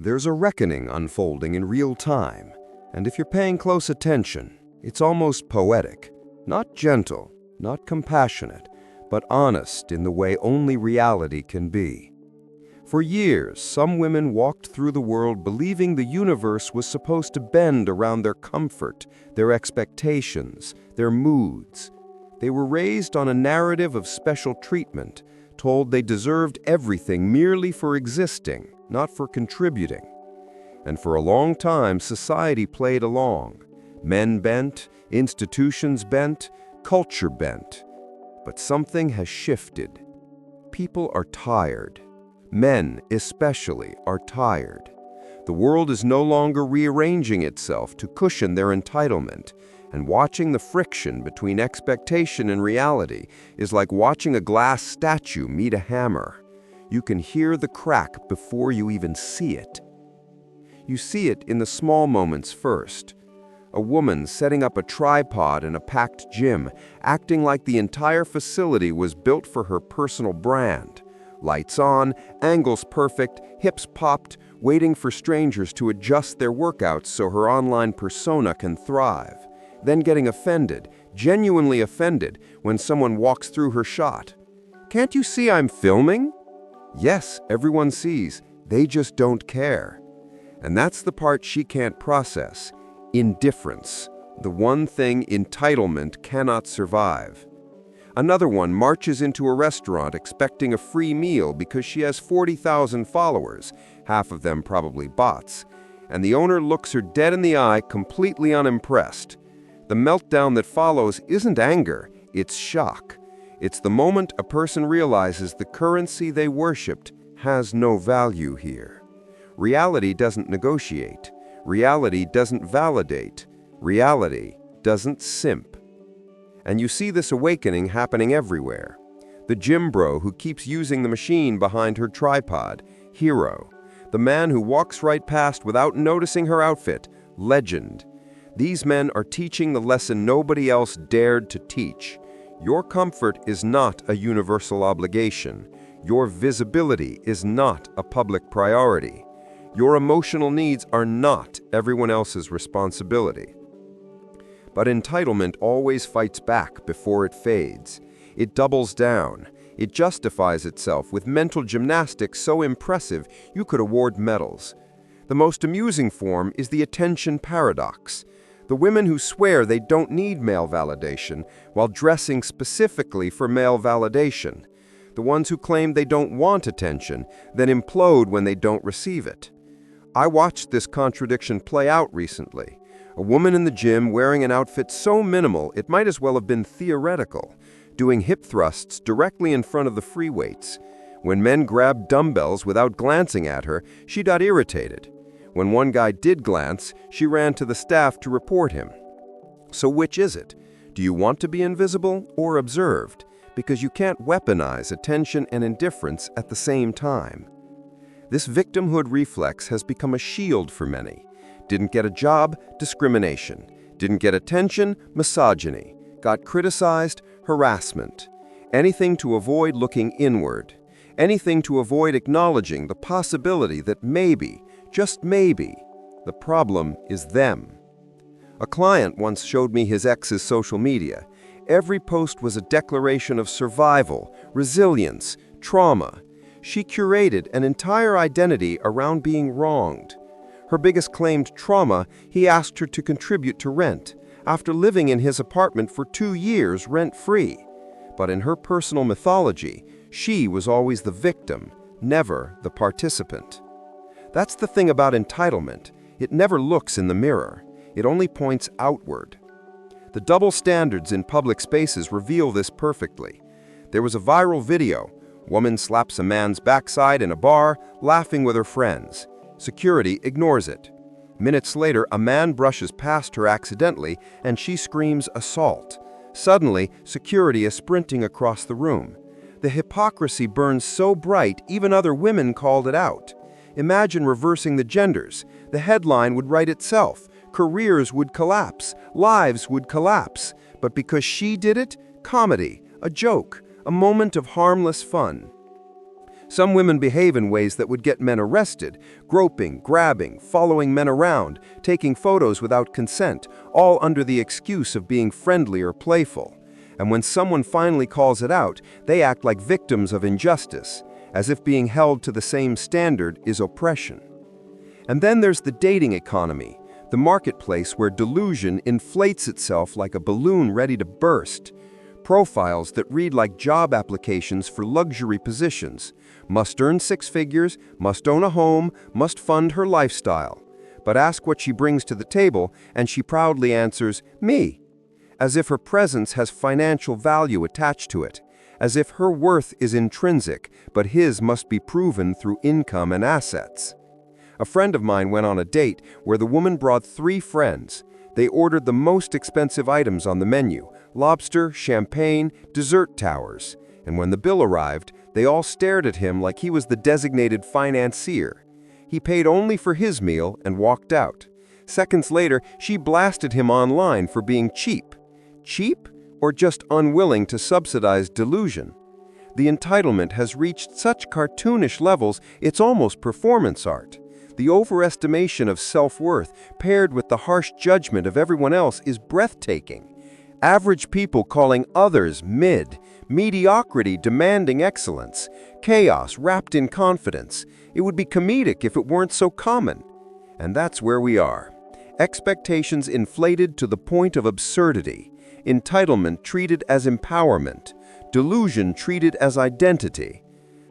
There's a reckoning unfolding in real time, and if you're paying close attention, it's almost poetic. Not gentle, not compassionate, but honest in the way only reality can be. For years, some women walked through the world believing the universe was supposed to bend around their comfort, their expectations, their moods. They were raised on a narrative of special treatment, told they deserved everything merely for existing, not for contributing. And for a long time, society played along. Men bent, institutions bent, culture bent. But something has shifted. People are tired. Men, especially, are tired. The world is no longer rearranging itself to cushion their entitlement, and watching the friction between expectation and reality is like watching a glass statue meet a hammer. You can hear the crack before you even see it. You see it in the small moments first. A woman setting up a tripod in a packed gym, acting like the entire facility was built for her personal brand. Lights on, angles perfect, hips popped, waiting for strangers to adjust their workouts so her online persona can thrive. Then getting offended, genuinely offended, when someone walks through her shot. "Can't you see I'm filming?" Yes, everyone sees. They just don't care. And that's the part she can't process. Indifference, the one thing entitlement cannot survive. Another one marches into a restaurant expecting a free meal because she has 40,000 followers, half of them probably bots, and the owner looks her dead in the eye, completely unimpressed. The meltdown that follows isn't anger, it's shock. It's the moment a person realizes the currency they worshipped has no value here. Reality doesn't negotiate. Reality doesn't validate. Reality doesn't simp. And you see this awakening happening everywhere. The gym bro who keeps using the machine behind her tripod, hero. The man who walks right past without noticing her outfit, legend. These men are teaching the lesson nobody else dared to teach. Your comfort is not a universal obligation. Your visibility is not a public priority. Your emotional needs are not everyone else's responsibility. But entitlement always fights back before it fades. It doubles down. It justifies itself with mental gymnastics so impressive you could award medals. The most amusing form is the attention paradox. The women who swear they don't need male validation while dressing specifically for male validation. The ones who claim they don't want attention, then implode when they don't receive it. I watched this contradiction play out recently. A woman in the gym wearing an outfit so minimal it might as well have been theoretical, doing hip thrusts directly in front of the free weights. When men grabbed dumbbells without glancing at her, she got irritated. When one guy did glance, she ran to the staff to report him. So which is it? Do you want to be invisible or observed? Because you can't weaponize attention and indifference at the same time. This victimhood reflex has become a shield for many. Didn't get a job, discrimination. Didn't get attention, misogyny. Got criticized, harassment. Anything to avoid looking inward. Anything to avoid acknowledging the possibility that maybe, just maybe, the problem is them. A client once showed me his ex's social media. Every post was a declaration of survival, resilience, trauma. She curated an entire identity around being wronged. Her biggest claimed trauma, he asked her to contribute to rent, after living in his apartment for 2 years rent-free. But in her personal mythology, she was always the victim, never the participant. That's the thing about entitlement. It never looks in the mirror. It only points outward. The double standards in public spaces reveal this perfectly. There was a viral video. Woman slaps a man's backside in a bar, laughing with her friends. Security ignores it. Minutes later, a man brushes past her accidentally, and she screams assault. Suddenly, security is sprinting across the room. The hypocrisy burns so bright, even other women called it out. Imagine reversing the genders. The headline would write itself. Careers would collapse. Lives would collapse. But because she did it, comedy, a joke, a moment of harmless fun. Some women behave in ways that would get men arrested, groping, grabbing, following men around, taking photos without consent, all under the excuse of being friendly or playful. And when someone finally calls it out, they act like victims of injustice, as if being held to the same standard is oppression. And then there's the dating economy, the marketplace where delusion inflates itself like a balloon ready to burst. Profiles that read like job applications for luxury positions. Must earn 6 figures, must own a home, must fund her lifestyle. But ask what she brings to the table, and she proudly answers, "Me," as if her presence has financial value attached to it, as if her worth is intrinsic, but his must be proven through income and assets. A friend of mine went on a date where the woman brought 3 friends. They ordered the most expensive items on the menu: lobster, champagne, dessert towers. And when the bill arrived, they all stared at him like he was the designated financier. He paid only for his meal and walked out. Seconds later, she blasted him online for being cheap. Cheap, or just unwilling to subsidize delusion? The entitlement has reached such cartoonish levels, it's almost performance art. The overestimation of self-worth, paired with the harsh judgment of everyone else, is breathtaking. Average people calling others mid, mediocrity demanding excellence, chaos wrapped in confidence. It would be comedic if it weren't so common. And that's where we are. Expectations inflated to the point of absurdity. Entitlement treated as empowerment. Delusion treated as identity.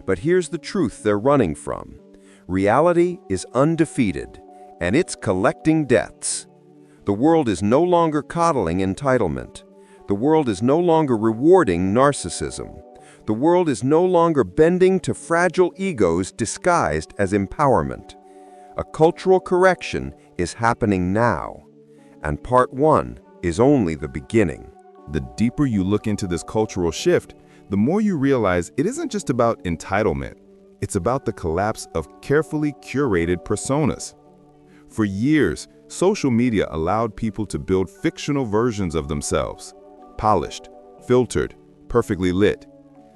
But here's the truth they're running from. Reality is undefeated, and it's collecting debts. The world is no longer coddling entitlement. The world is no longer rewarding narcissism. The world is no longer bending to fragile egos disguised as empowerment. A cultural correction is happening now, and part 1 is only the beginning. The deeper you look into this cultural shift, the more you realize it isn't just about entitlement. It's about the collapse of carefully curated personas. For years, social media allowed people to build fictional versions of themselves. Polished, filtered, perfectly lit.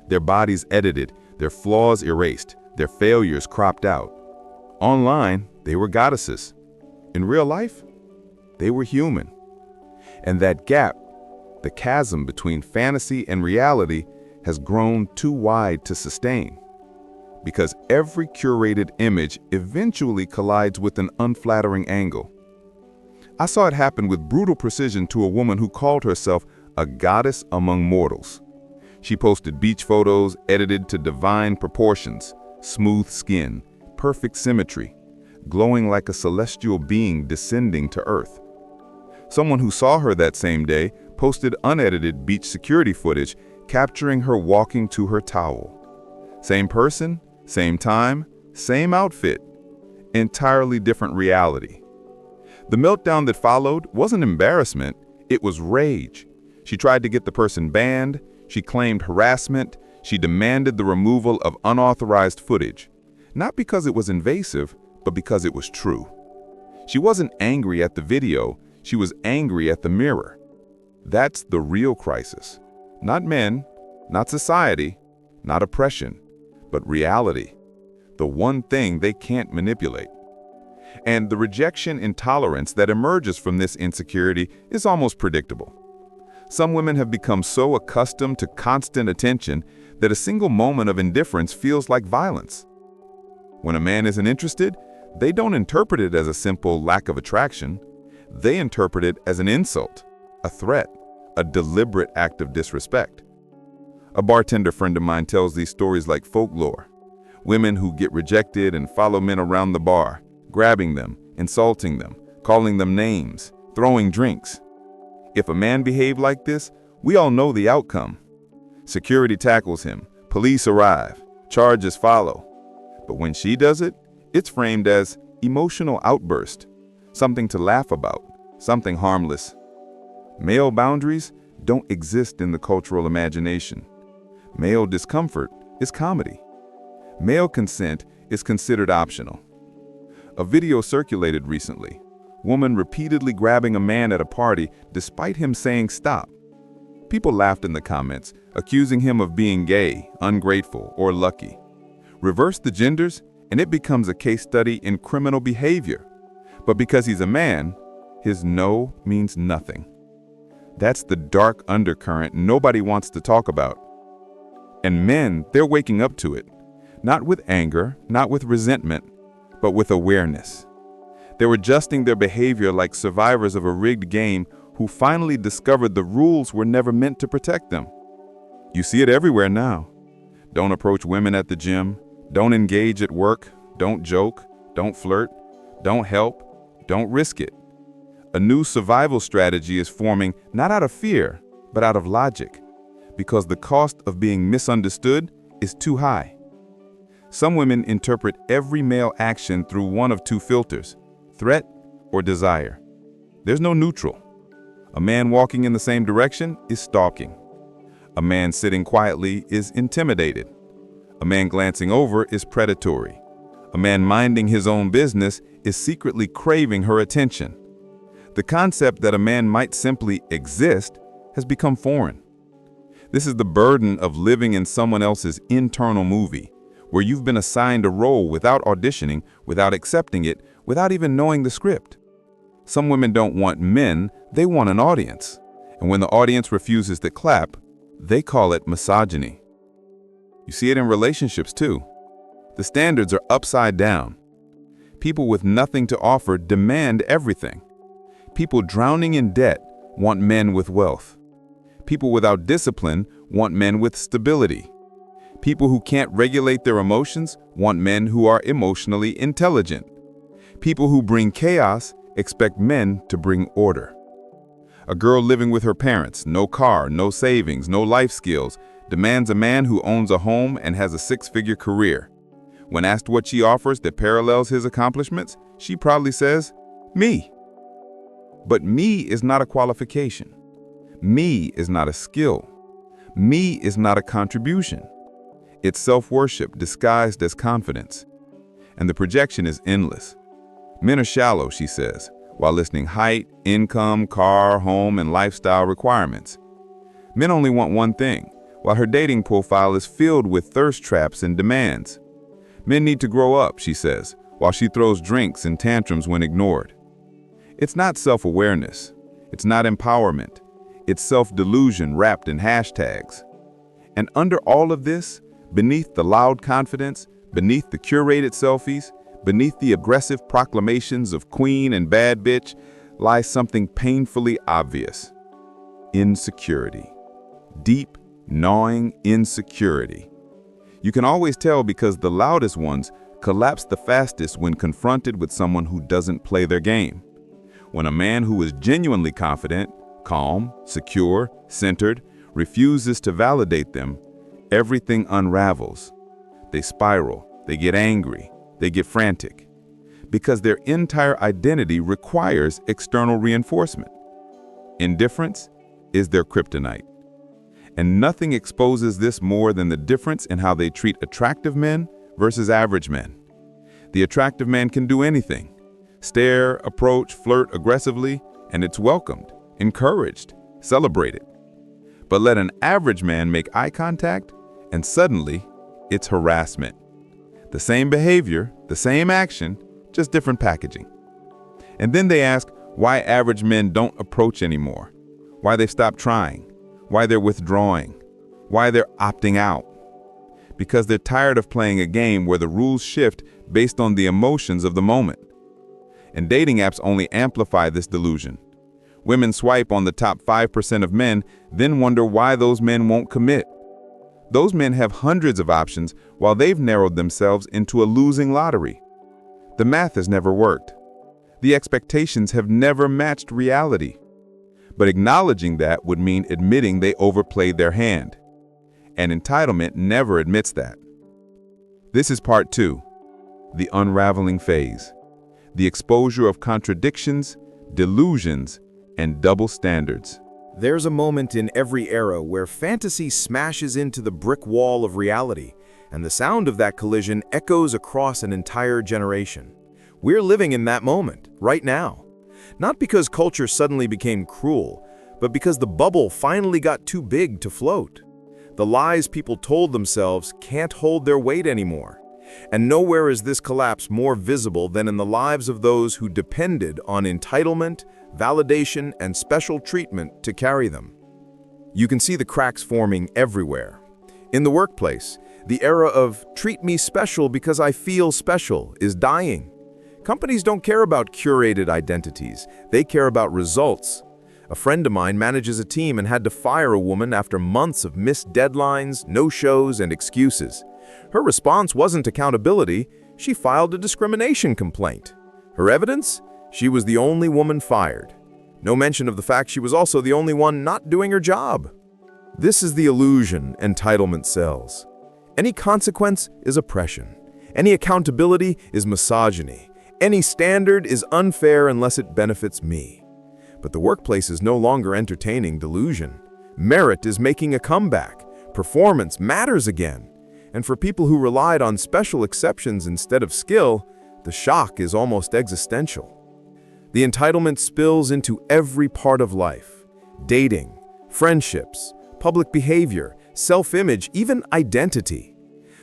Their bodies edited, their flaws erased, their failures cropped out. Online, they were goddesses. In real life, they were human. And that gap, the chasm between fantasy and reality, has grown too wide to sustain. Because every curated image eventually collides with an unflattering angle. I saw it happen with brutal precision to a woman who called herself a goddess among mortals. She posted beach photos edited to divine proportions, smooth skin, perfect symmetry, glowing like a celestial being descending to earth. Someone who saw her that same day posted unedited beach security footage capturing her walking to her towel. Same person, same time, same outfit, entirely different reality. The meltdown that followed wasn't embarrassment, it was rage. She tried to get the person banned, she claimed harassment, she demanded the removal of unauthorized footage. Not because it was invasive, but because it was true. She wasn't angry at the video, she was angry at the mirror. That's the real crisis. Not men, not society, not oppression, but reality. The one thing they can't manipulate. And the rejection intolerance that emerges from this insecurity is almost predictable. Some women have become so accustomed to constant attention that a single moment of indifference feels like violence. When a man isn't interested, they don't interpret it as a simple lack of attraction. They interpret it as an insult, a threat, a deliberate act of disrespect. A bartender friend of mine tells these stories like folklore. Women who get rejected and follow men around the bar, grabbing them, insulting them, calling them names, throwing drinks. If a man behaved like this, we all know the outcome. Security tackles him, police arrive, charges follow. But when she does it, it's framed as emotional outburst, something to laugh about, something harmless. Male boundaries don't exist in the cultural imagination. Male discomfort is comedy. Male consent is considered optional. A video circulated recently. Woman repeatedly grabbing a man at a party despite him saying stop. People laughed in the comments, accusing him of being gay, ungrateful, or lucky. Reverse the genders, and it becomes a case study in criminal behavior. But because he's a man, his no means nothing. That's the dark undercurrent nobody wants to talk about. And men, they're waking up to it. Not with anger, not with resentment, but with awareness. They're adjusting their behavior like survivors of a rigged game who finally discovered the rules were never meant to protect them. You see it everywhere now. Don't approach women at the gym. Don't engage at work. Don't joke. Don't flirt. Don't help. Don't risk it. A new survival strategy is forming not out of fear, but out of logic, because the cost of being misunderstood is too high. Some women interpret every male action through one of two filters: threat or desire. There's no neutral. A man walking in the same direction is stalking. A man sitting quietly is intimidated. A man glancing over is predatory. A man minding his own business is secretly craving her attention. The concept that a man might simply exist has become foreign. This is the burden of living in someone else's internal movie, where you've been assigned a role without auditioning, without accepting it, without even knowing the script. Some women don't want men, they want an audience. And when the audience refuses to clap, they call it misogyny. You see it in relationships too. The standards are upside down. People with nothing to offer demand everything. People drowning in debt want men with wealth. People without discipline want men with stability. People who can't regulate their emotions want men who are emotionally intelligent. People who bring chaos expect men to bring order. A girl living with her parents, no car, no savings, no life skills, demands a man who owns a home and has a six-figure career. When asked what she offers that parallels his accomplishments, she proudly says, "Me." But me is not a qualification. Me is not a skill. Me is not a contribution. It's self-worship disguised as confidence. And the projection is endless. Men are shallow, she says, while listing height, income, car, home, and lifestyle requirements. Men only want one thing, while her dating profile is filled with thirst traps and demands. Men need to grow up, she says, while she throws drinks and tantrums when ignored. It's not self-awareness. It's not empowerment. It's self-delusion wrapped in hashtags. And under all of this, beneath the loud confidence, beneath the curated selfies, beneath the aggressive proclamations of queen and bad bitch, lies something painfully obvious: insecurity. Deep, gnawing insecurity. You can always tell because the loudest ones collapse the fastest when confronted with someone who doesn't play their game. When a man who is genuinely confident, calm, secure, centered, refuses to validate them, everything unravels. They spiral, they get angry, they get frantic, because their entire identity requires external reinforcement. Indifference is their kryptonite. And nothing exposes this more than the difference in how they treat attractive men versus average men. The attractive man can do anything: stare, approach, flirt aggressively, and it's welcomed, encouraged, celebrated. But let an average man make eye contact, and suddenly, it's harassment. The same behavior, the same action, just different packaging. And then they ask why average men don't approach anymore, why they've stopped trying, why they're withdrawing, why they're opting out. Because they're tired of playing a game where the rules shift based on the emotions of the moment. And dating apps only amplify this delusion. Women swipe on the top 5% of men, then wonder why those men won't commit. Those men have hundreds of options while they've narrowed themselves into a losing lottery. The math has never worked. The expectations have never matched reality. But acknowledging that would mean admitting they overplayed their hand. And entitlement never admits that. This is part 2, the unraveling phase. The exposure of contradictions, delusions, and double standards. There's a moment in every era where fantasy smashes into the brick wall of reality, and the sound of that collision echoes across an entire generation. We're living in that moment, right now. Not because culture suddenly became cruel, but because the bubble finally got too big to float. The lies people told themselves can't hold their weight anymore. And nowhere is this collapse more visible than in the lives of those who depended on entitlement, validation, and special treatment to carry them. You can see the cracks forming everywhere. In the workplace, the era of "treat me special because I feel special" is dying. Companies don't care about curated identities, they care about results. A friend of mine manages a team and had to fire a woman after months of missed deadlines, no-shows, and excuses. Her response wasn't accountability, she filed a discrimination complaint. Her evidence? She was the only woman fired. No mention of the fact she was also the only one not doing her job. This is the illusion entitlement sells. Any consequence is oppression. Any accountability is misogyny. Any standard is unfair unless it benefits me. But the workplace is no longer entertaining delusion. Merit is making a comeback. Performance matters again. And for people who relied on special exceptions instead of skill, the shock is almost existential. The entitlement spills into every part of life. Dating, friendships, public behavior, self-image, even identity.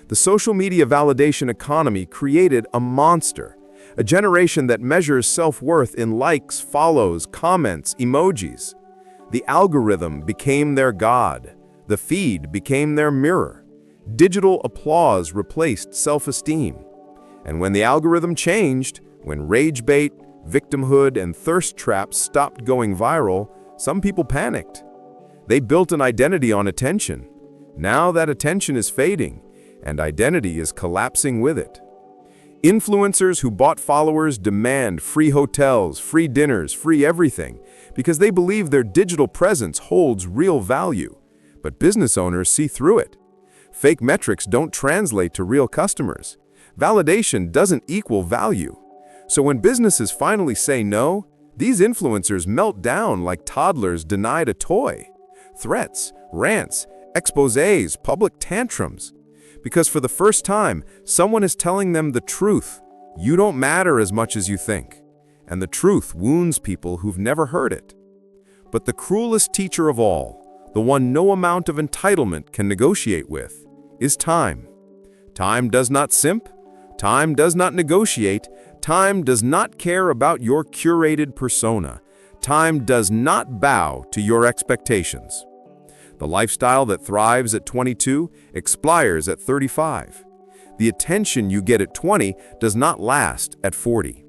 The social media validation economy created a monster, a generation that measures self-worth in likes, follows, comments, emojis. The algorithm became their god. The feed became their mirror. Digital applause replaced self-esteem. And when the algorithm changed, when rage bait, victimhood, and thirst traps stopped going viral, some people panicked. They built an identity on attention. Now that attention is fading, and identity is collapsing with it. Influencers who bought followers demand free hotels, free dinners, free everything, because they believe their digital presence holds real value. But business owners see through it. Fake metrics don't translate to real customers. Validation doesn't equal value. So when businesses finally say no, these influencers melt down like toddlers denied a toy. Threats, rants, exposés, public tantrums. Because for the first time, someone is telling them the truth. You don't matter as much as you think. And the truth wounds people who've never heard it. But the cruelest teacher of all, the one no amount of entitlement can negotiate with, is time. Time does not simp. Time does not negotiate. Time does not care about your curated persona. Time does not bow to your expectations. The lifestyle that thrives at 22 expires at 35. The attention you get at 20 does not last at 40.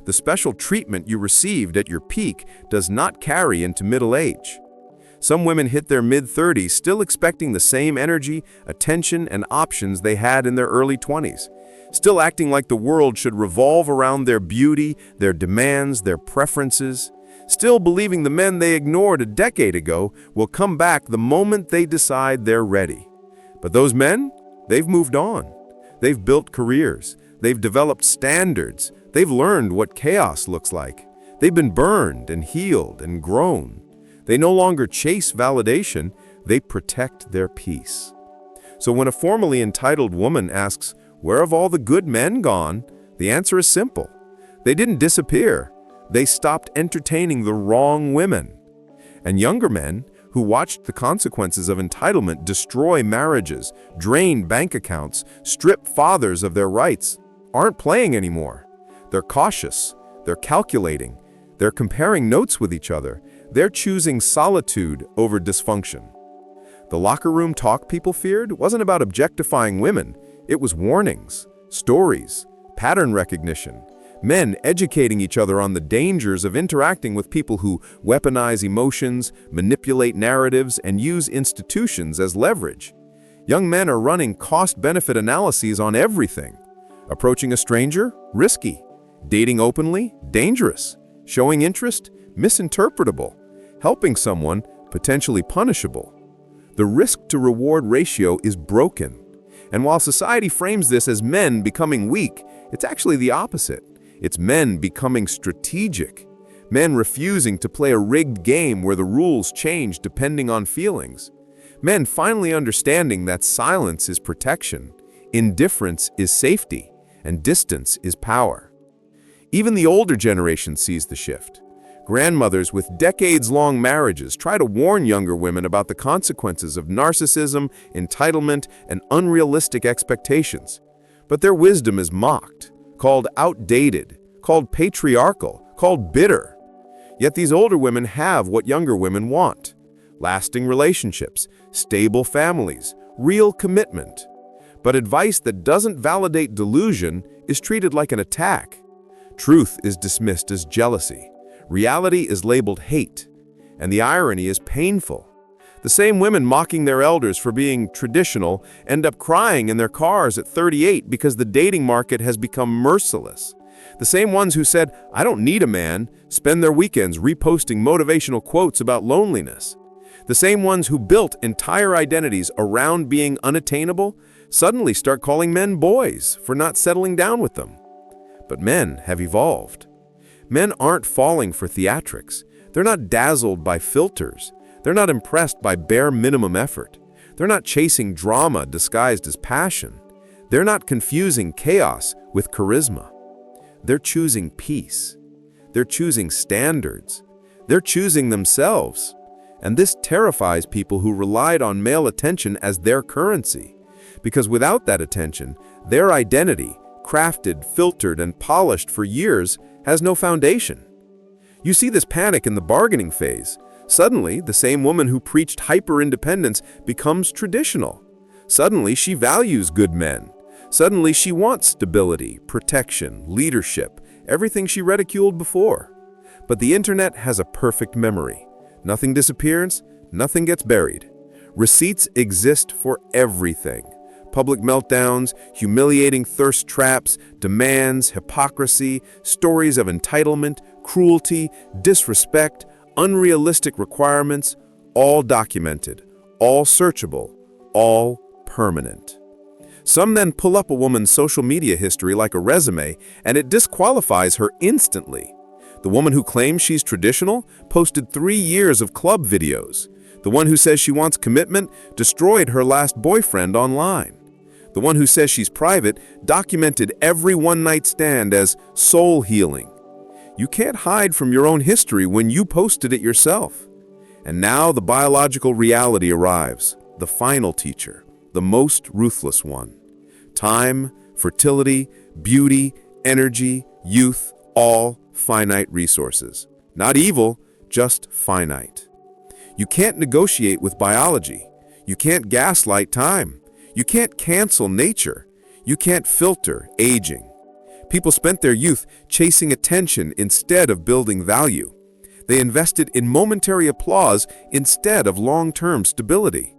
The special treatment you received at your peak does not carry into middle age. Some women hit their mid-30s still expecting the same energy, attention, and options they had in their early 20s, still acting like the world should revolve around their beauty, their demands, their preferences, still believing the men they ignored a decade ago will come back the moment they decide they're ready. But those men, they've moved on. They've built careers. They've developed standards. They've learned what chaos looks like. They've been burned and healed and grown. They no longer chase validation, they protect their peace. So when a formerly entitled woman asks, "Where have all the good men gone?" the answer is simple. They didn't disappear. They stopped entertaining the wrong women. And younger men, who watched the consequences of entitlement destroy marriages, drain bank accounts, strip fathers of their rights, aren't playing anymore. They're cautious. They're calculating. They're comparing notes with each other. They're choosing solitude over dysfunction. The locker room talk people feared wasn't about objectifying women. It was warnings, stories, pattern recognition. Men educating each other on the dangers of interacting with people who weaponize emotions, manipulate narratives, and use institutions as leverage. Young men are running cost-benefit analyses on everything. Approaching a stranger? Risky. Dating openly? Dangerous. Showing interest? Misinterpretable. Helping someone? Potentially punishable. The risk-to-reward ratio is broken. And while society frames this as men becoming weak, it's actually the opposite. It's men becoming strategic. Men refusing to play a rigged game where the rules change depending on feelings. Men finally understanding that silence is protection, indifference is safety, and distance is power. Even the older generation sees the shift. Grandmothers with decades-long marriages try to warn younger women about the consequences of narcissism, entitlement, and unrealistic expectations. But their wisdom is mocked, called outdated, called patriarchal, called bitter. Yet these older women have what younger women want: lasting relationships, stable families, real commitment. But advice that doesn't validate delusion is treated like an attack. Truth is dismissed as jealousy. Reality is labeled hate. And the irony is painful. The same women mocking their elders for being traditional end up crying in their cars at 38 because the dating market has become merciless. The same ones who said, "I don't need a man," spend their weekends reposting motivational quotes about loneliness. The same ones who built entire identities around being unattainable suddenly start calling men boys for not settling down with them. But men have evolved. Men aren't falling for theatrics. They're not dazzled by filters. They're not impressed by bare minimum effort. They're not chasing drama disguised as passion. They're not confusing chaos with charisma. They're choosing peace. They're choosing standards. They're choosing themselves. And this terrifies people who relied on male attention as their currency. Because without that attention, their identity, crafted, filtered, and polished for years, has no foundation. You see this panic in the bargaining phase. Suddenly, the same woman who preached hyper-independence becomes traditional. Suddenly, she values good men. Suddenly, she wants stability, protection, leadership, everything she ridiculed before. But the internet has a perfect memory. Nothing disappears, nothing gets buried. Receipts exist for everything. Public meltdowns, humiliating thirst traps, demands, hypocrisy, stories of entitlement, cruelty, disrespect, unrealistic requirements, all documented, all searchable, all permanent. Some then pull up a woman's social media history like a resume, and it disqualifies her instantly. The woman who claims she's traditional posted 3 years of club videos. The one who says she wants commitment destroyed her last boyfriend online. The one who says she's private documented every one-night stand as soul healing. You can't hide from your own history when you posted it yourself. And now the biological reality arrives, the final teacher, the most ruthless one. Time, fertility, beauty, energy, youth, all finite resources. Not evil, just finite. You can't negotiate with biology. You can't gaslight time. You can't cancel nature. You can't filter aging. People spent their youth chasing attention instead of building value. They invested in momentary applause instead of long-term stability.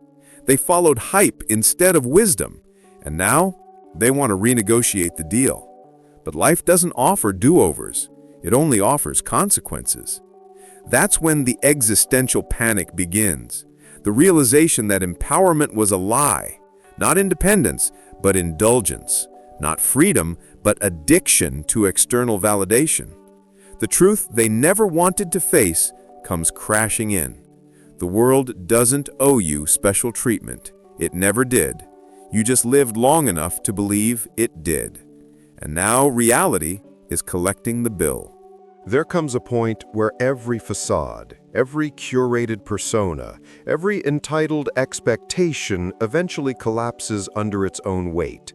They followed hype instead of wisdom. And now, they want to renegotiate the deal. But life doesn't offer do-overs. It only offers consequences. That's when the existential panic begins. The realization that empowerment was a lie. Not independence, but indulgence. Not freedom, but addiction to external validation. The truth they never wanted to face comes crashing in. The world doesn't owe you special treatment. It never did. You just lived long enough to believe it did. And now reality is collecting the bill. There comes a point where every facade, every curated persona, every entitled expectation eventually collapses under its own weight.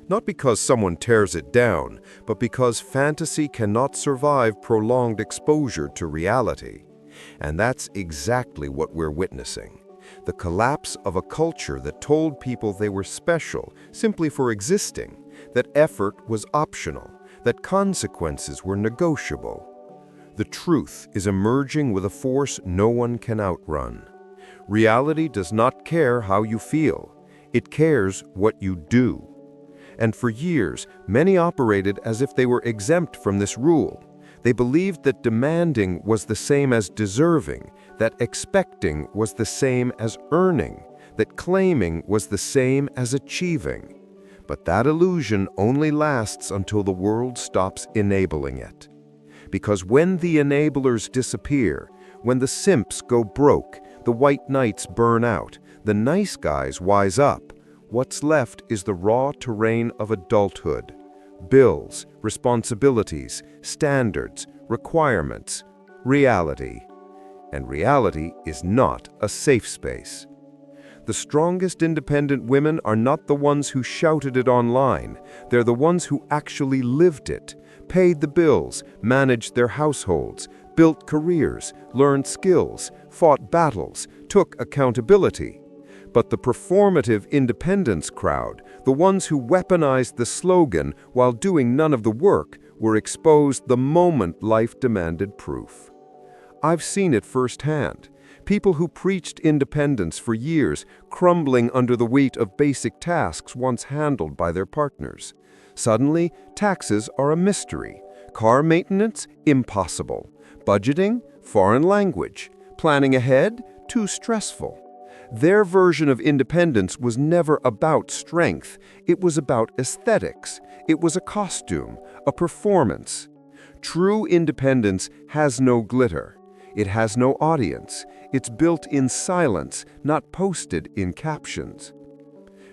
Not because someone tears it down, but because fantasy cannot survive prolonged exposure to reality. And that's exactly what we're witnessing. The collapse of a culture that told people they were special simply for existing, that effort was optional, that consequences were negotiable. The truth is emerging with a force no one can outrun. Reality does not care how you feel. It cares what you do. And for years, many operated as if they were exempt from this rule. They believed that demanding was the same as deserving, that expecting was the same as earning, that claiming was the same as achieving. But that illusion only lasts until the world stops enabling it. Because when the enablers disappear, when the simps go broke, the white knights burn out, the nice guys wise up, what's left is the raw terrain of adulthood. Bills, responsibilities, standards, requirements, reality. And reality is not a safe space. The strongest independent women are not the ones who shouted it online. They're the ones who actually lived it, paid the bills, managed their households, built careers, learned skills, fought battles, took accountability. But the performative independence crowd, the ones who weaponized the slogan while doing none of the work, were exposed the moment life demanded proof. I've seen it firsthand. People who preached independence for years crumbling under the weight of basic tasks once handled by their partners. Suddenly, taxes are a mystery. Car maintenance, impossible. Budgeting, foreign language. Planning ahead, too stressful. Their version of independence was never about strength. It was about aesthetics. It was a costume, a performance. True independence has no glitter. It has no audience. It's built in silence, not posted in captions.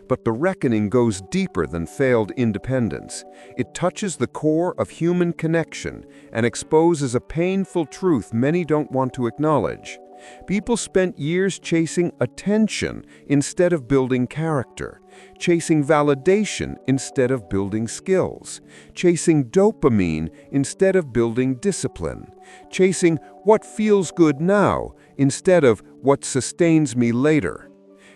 But the reckoning goes deeper than failed independence. It touches the core of human connection and exposes a painful truth many don't want to acknowledge. People spent years chasing attention instead of building character, chasing validation instead of building skills, chasing dopamine instead of building discipline, chasing what feels good now instead of what sustains me later.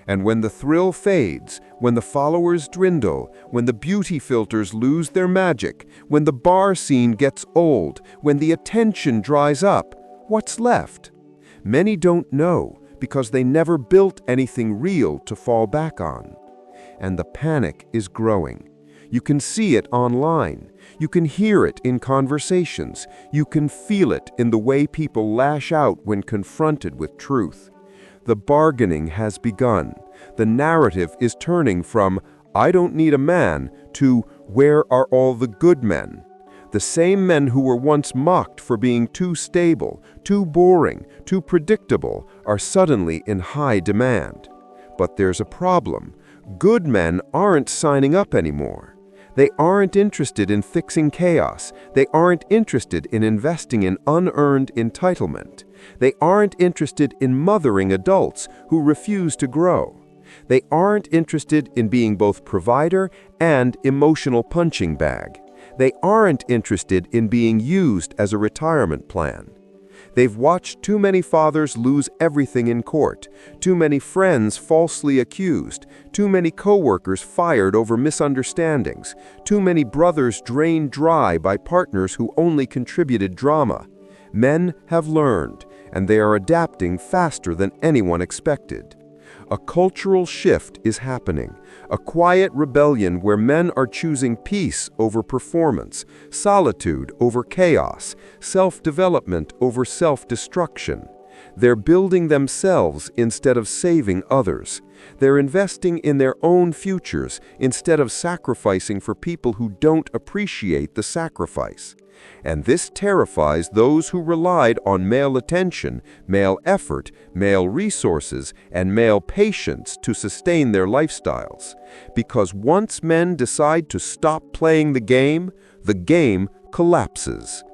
And when the thrill fades, when the followers dwindle, when the beauty filters lose their magic, when the bar scene gets old, when the attention dries up, what's left? Many don't know because they never built anything real to fall back on. And the panic is growing. You can see it online. You can hear it in conversations. You can feel it in the way people lash out when confronted with truth. The bargaining has begun. The narrative is turning from, "I don't need a man," to, "Where are all the good men?" The same men who were once mocked for being too stable, too boring, too predictable, are suddenly in high demand. But there's a problem. Good men aren't signing up anymore. They aren't interested in fixing chaos. They aren't interested in investing in unearned entitlement. They aren't interested in mothering adults who refuse to grow. They aren't interested in being both provider and emotional punching bag. They aren't interested in being used as a retirement plan. They've watched too many fathers lose everything in court, too many friends falsely accused, too many coworkers fired over misunderstandings, too many brothers drained dry by partners who only contributed drama. Men have learned, and they are adapting faster than anyone expected. A cultural shift is happening, a quiet rebellion where men are choosing peace over performance, solitude over chaos, self-development over self-destruction. They're building themselves instead of saving others. They're investing in their own futures instead of sacrificing for people who don't appreciate the sacrifice. And this terrifies those who relied on male attention, male effort, male resources, and male patience to sustain their lifestyles. Because once men decide to stop playing the game collapses.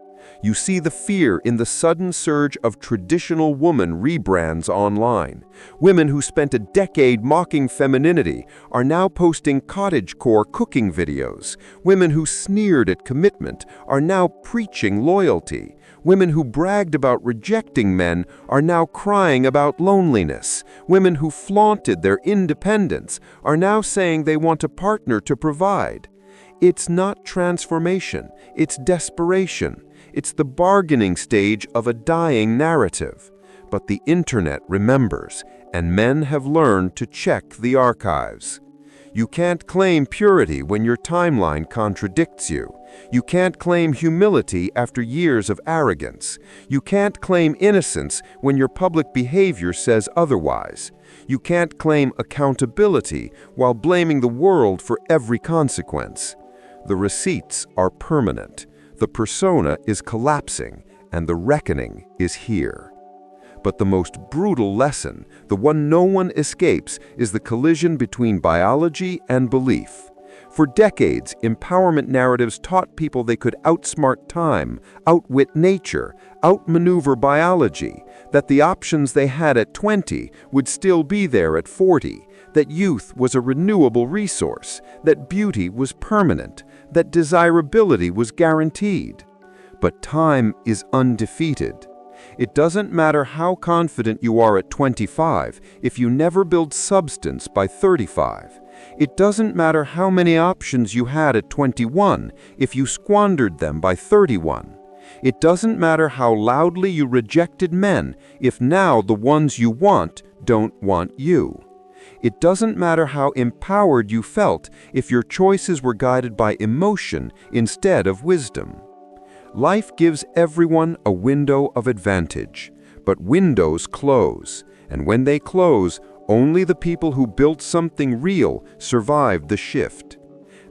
You see the fear in the sudden surge of traditional woman rebrands online. Women who spent a decade mocking femininity are now posting cottagecore cooking videos. Women who sneered at commitment are now preaching loyalty. Women who bragged about rejecting men are now crying about loneliness. Women who flaunted their independence are now saying they want a partner to provide. It's not transformation, it's desperation. It's the bargaining stage of a dying narrative. But the internet remembers, and men have learned to check the archives. You can't claim purity when your timeline contradicts you. You can't claim humility after years of arrogance. You can't claim innocence when your public behavior says otherwise. You can't claim accountability while blaming the world for every consequence. The receipts are permanent. The persona is collapsing, and the reckoning is here. But the most brutal lesson, the one no one escapes, is the collision between biology and belief. For decades, empowerment narratives taught people they could outsmart time, outwit nature, outmaneuver biology, that the options they had at 20 would still be there at 40, that youth was a renewable resource, that beauty was permanent, that desirability was guaranteed. But time is undefeated. It doesn't matter how confident you are at 25 if you never build substance by 35. It doesn't matter how many options you had at 21 if you squandered them by 31. It doesn't matter how loudly you rejected men if now the ones you want don't want you. It doesn't matter how empowered you felt if your choices were guided by emotion instead of wisdom. Life gives everyone a window of advantage, but windows close, and when they close, only the people who built something real survive the shift.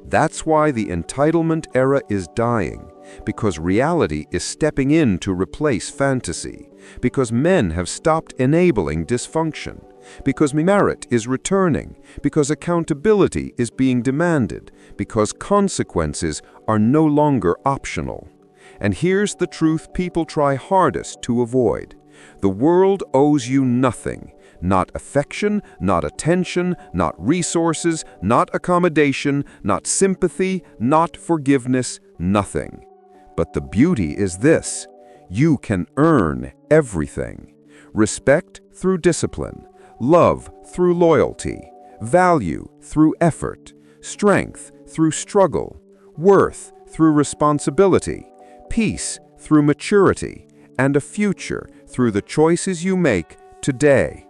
That's why the entitlement era is dying, because reality is stepping in to replace fantasy, because men have stopped enabling dysfunction, because merit is returning, because accountability is being demanded, because consequences are no longer optional. And here's the truth people try hardest to avoid. The world owes you nothing. Not affection, not attention, not resources, not accommodation, not sympathy, not forgiveness, nothing. But the beauty is this: you can earn everything. Respect through discipline, love through loyalty, value through effort, strength through struggle, worth through responsibility, peace through maturity, and a future through the choices you make today.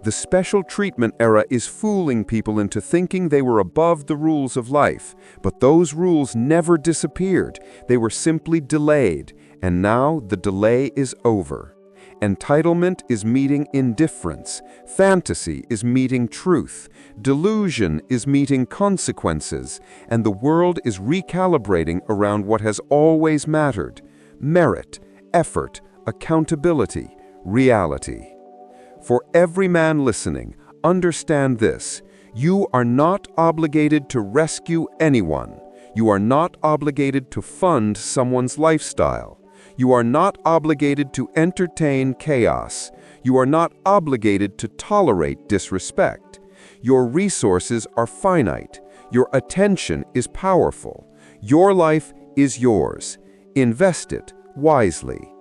The special treatment era is fooling people into thinking they were above the rules of life, but those rules never disappeared. They were simply delayed, and now the delay is over. Entitlement is meeting indifference. Fantasy is meeting truth. Delusion is meeting consequences, and the world is recalibrating around what has always mattered: merit, effort, accountability, reality. For every man listening, understand this: you are not obligated to rescue anyone. You are not obligated to fund someone's lifestyle. You are not obligated to entertain chaos. You are not obligated to tolerate disrespect. Your resources are finite. Your attention is powerful. Your life is yours. Invest it wisely.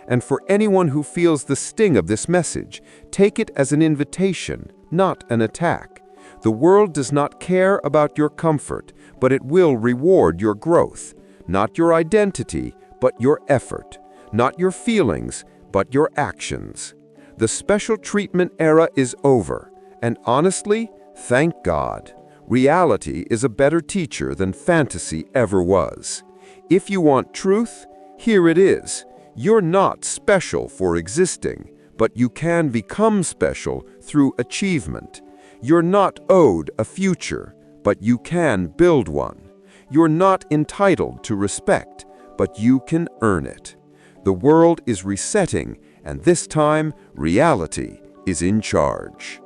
And for anyone who feels the sting of this message, take it as an invitation, not an attack. The world does not care about your comfort, but it will reward your growth. Not your identity, but your effort. Not your feelings, but your actions. The special treatment era is over, and honestly, thank God. Reality is a better teacher than fantasy ever was. If you want truth, here it is. You're not special for existing, but you can become special through achievement. You're not owed a future, but you can build one. You're not entitled to respect, but you can earn it. The world is resetting, and this time, reality is in charge.